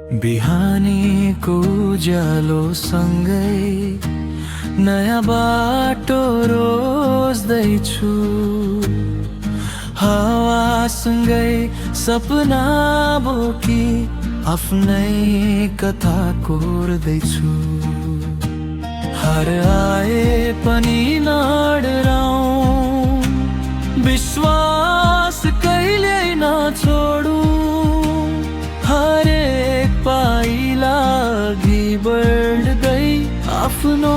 बिहानीको उज्यालो सँगै नयाँ बाटो रोज्दैछु। हावासँगै सपना बोकी आफ्नै कथा कोर्दैछु। हार आए पनि नडराऊ, विश्वास कहिले नछोडू। हरेक पाइला अघि बढ्दै आफ्नो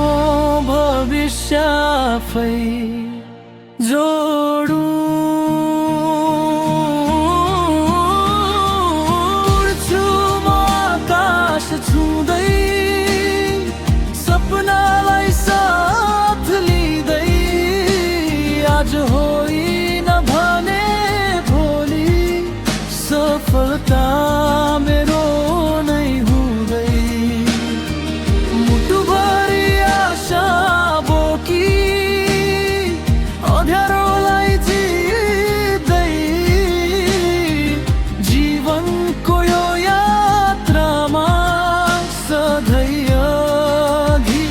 भविष्य आफै जोडू। उड्छु म आकाश छुँदै, सपनालाई साथ लिँदै। आज होइन भने भोलि सफलता मेरो नै हुँदै। मुटुभरि आशा बोकी अँध्यारोलाई जित्दै, जीवनको यो यात्रामा सधैँ अघि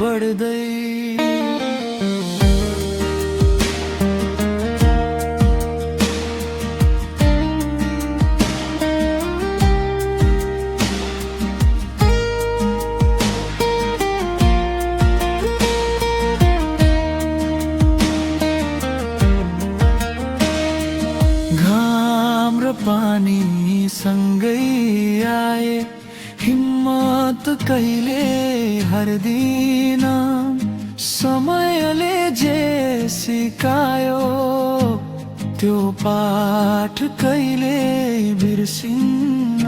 बढ्दै। घाम र पानी सँगै आए, हिम्मत कहिले हार्दिन। समयले जे सिकायो त्यो पाठ कहिले बिर्सिन्न।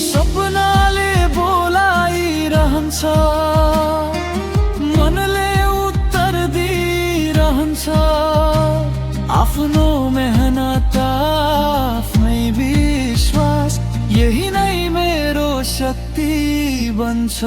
सपनाले बोलाइरहन्छ, मनले उत्तर दिइरहन्छ। आफ्नो मेहनत आफ्नै विश्वास, यही नै मेरो शक्ति बन्छ।